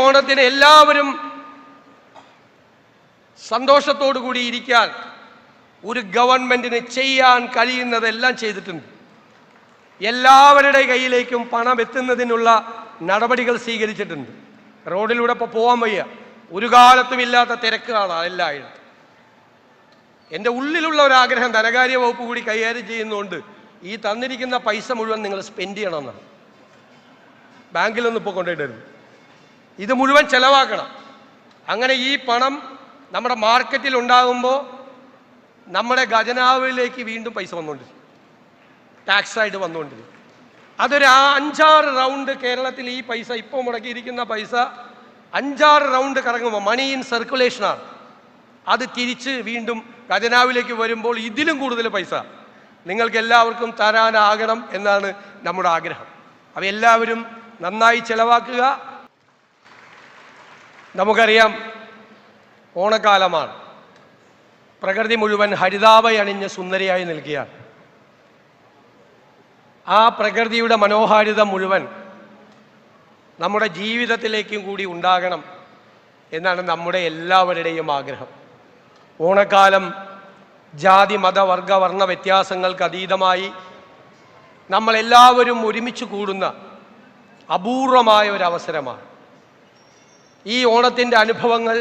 ഓണത്തിന് എല്ലാവരും സന്തോഷത്തോടു കൂടി ഇരിക്കാൻ ഒരു ഗവൺമെന്റിന് ചെയ്യാൻ കഴിയുന്നതെല്ലാം ചെയ്തിട്ടുണ്ട്. എല്ലാവരുടെ കയ്യിലേക്കും പണം എത്തുന്നതിനുള്ള നടപടികൾ സ്വീകരിച്ചിട്ടുണ്ട്. റോഡിലൂടെ ഇപ്പോൾ പോകാൻ വയ്യ, ഒരു കാലത്തും ഇല്ലാത്ത തിരക്കാണ് എല്ലായിടത്തും. എൻ്റെ ഉള്ളിലുള്ള ഒരാഗ്രഹം ധനകാര്യ വകുപ്പ് കൂടി കൈകാര്യം ചെയ്യുന്നതുകൊണ്ട് ഈ തന്നിരിക്കുന്ന പൈസ മുഴുവൻ നിങ്ങൾ സ്പെൻഡ് ചെയ്യണമെന്നാണ്. ബാങ്കിലൊന്നും ഇപ്പോൾ കൊണ്ടുപോയിട്ടരുത്, ഇത് മുഴുവൻ ചെലവാക്കണം. അങ്ങനെ ഈ പണം നമ്മുടെ മാർക്കറ്റിൽ ഉണ്ടാകുമ്പോൾ നമ്മുടെ ഖജനാവിലേക്ക് വീണ്ടും പൈസ വന്നുകൊണ്ടിരിക്കും, ടാക്സായിട്ട് വന്നുകൊണ്ടിരിക്കും. അതൊരു 5-6 റൗണ്ട് കേരളത്തിൽ ഈ പൈസ ഇപ്പോൾ മുടക്കിയിരിക്കുന്ന പൈസ 5-6 റൗണ്ട് കറങ്ങുമ്പോൾ മണി ഇൻ സർക്കുലേഷനാണ്. അത് തിരിച്ച് വീണ്ടും ഖജനാവിലേക്ക് വരുമ്പോൾ ഇതിലും കൂടുതൽ പൈസ നിങ്ങൾക്ക് എല്ലാവർക്കും തരാനാകണം എന്നാണ് നമ്മുടെ ആഗ്രഹം. അപ്പോൾ എല്ലാവരും നന്നായി ചെലവാക്കുക. നമുക്കറിയാം ഓണക്കാലമാണ്, പ്രകൃതി മുഴുവൻ ഹരിതാഭയണിഞ്ഞ് സുന്ദരിയായി നിൽക്കുകയാണ്. ആ പ്രകൃതിയുടെ മനോഹാരിത മുഴുവൻ നമ്മുടെ ജീവിതത്തിലേക്കും കൂടി ഉണ്ടാകണം എന്നാണ് നമ്മുടെ എല്ലാവരുടെയും ആഗ്രഹം. ഓണക്കാലം ജാതി മത വർഗ വർണ്ണ വ്യത്യാസങ്ങൾക്ക് അതീതമായി നമ്മളെല്ലാവരും ഒരുമിച്ച് കൂടുന്ന അപൂർവമായ ഒരവസരമാണ്. ഈ ഓണത്തിൻ്റെ അനുഭവങ്ങൾ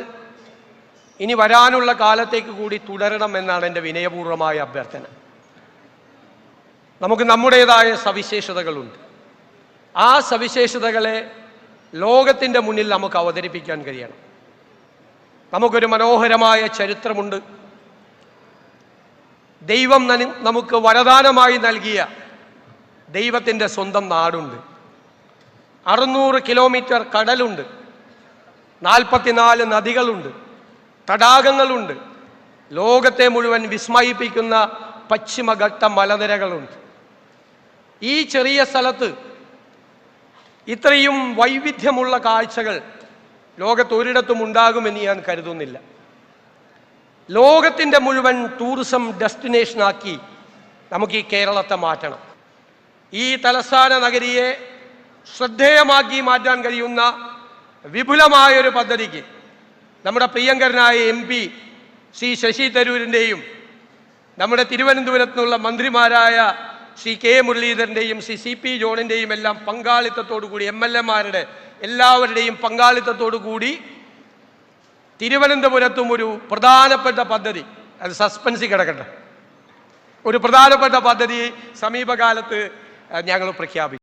ഇനി വരാനുള്ള കാലത്തേക്ക് കൂടി തുടരണം എന്നാണ് എൻ്റെ വിനയപൂർവമായ അഭ്യർത്ഥന. നമുക്ക് നമ്മുടേതായ സവിശേഷതകളുണ്ട്. ആ സവിശേഷതകളെ ലോകത്തിൻ്റെ മുന്നിൽ നമുക്ക് അവതരിപ്പിക്കാൻ കഴിയണം. നമുക്കൊരു മനോഹരമായ ചരിത്രമുണ്ട്. ദൈവം നമുക്ക് വരദാനമായി നൽകിയ ദൈവത്തിൻ്റെ സ്വന്തം നാടുണ്ട്. 600 കിലോമീറ്റർ കടലുണ്ട്, 44 നദികളുണ്ട്, തടാകങ്ങളുണ്ട്, ലോകത്തെ മുഴുവൻ വിസ്മയിപ്പിക്കുന്ന പശ്ചിമഘട്ട മലനിരകളുണ്ട്. ഈ ചെറിയ സ്ഥലത്ത് ഇത്രയും വൈവിധ്യമുള്ള കാഴ്ചകൾ ലോകത്തൊരിടത്തും ഉണ്ടാകുമെന്ന് ഞാൻ കരുതുന്നില്ല. ലോകത്തിൻ്റെ മുഴുവൻ ടൂറിസം ഡെസ്റ്റിനേഷനാക്കി നമുക്ക് ഈ കേരളത്തെ മാറ്റണം. ഈ തലസ്ഥാന നഗരിയെ ശ്രദ്ധേയമാക്കി മാറ്റാൻ കഴിയുന്ന വിപുലമായൊരു പദ്ധതിക്ക് നമ്മുടെ പ്രിയങ്കരനായ MP ശ്രീ ശശി തരൂരിൻ്റെയും നമ്മുടെ തിരുവനന്തപുരത്ത് നിന്നുള്ള മന്ത്രിമാരായ ശ്രീ K മുരളീധരൻ്റെയും ശ്രീ CP ജോണിൻ്റെയും എല്ലാം പങ്കാളിത്തത്തോടു കൂടി, MLA-മാരുടെ എല്ലാവരുടെയും പങ്കാളിത്തത്തോടു കൂടി തിരുവനന്തപുരത്തും ഒരു പ്രധാനപ്പെട്ട പദ്ധതി, അത് സസ്പെൻസിൽ കിടക്കട്ടെ, ഒരു പ്രധാനപ്പെട്ട പദ്ധതി സമീപകാലത്ത് ഞങ്ങൾ പ്രഖ്യാപിക്കും.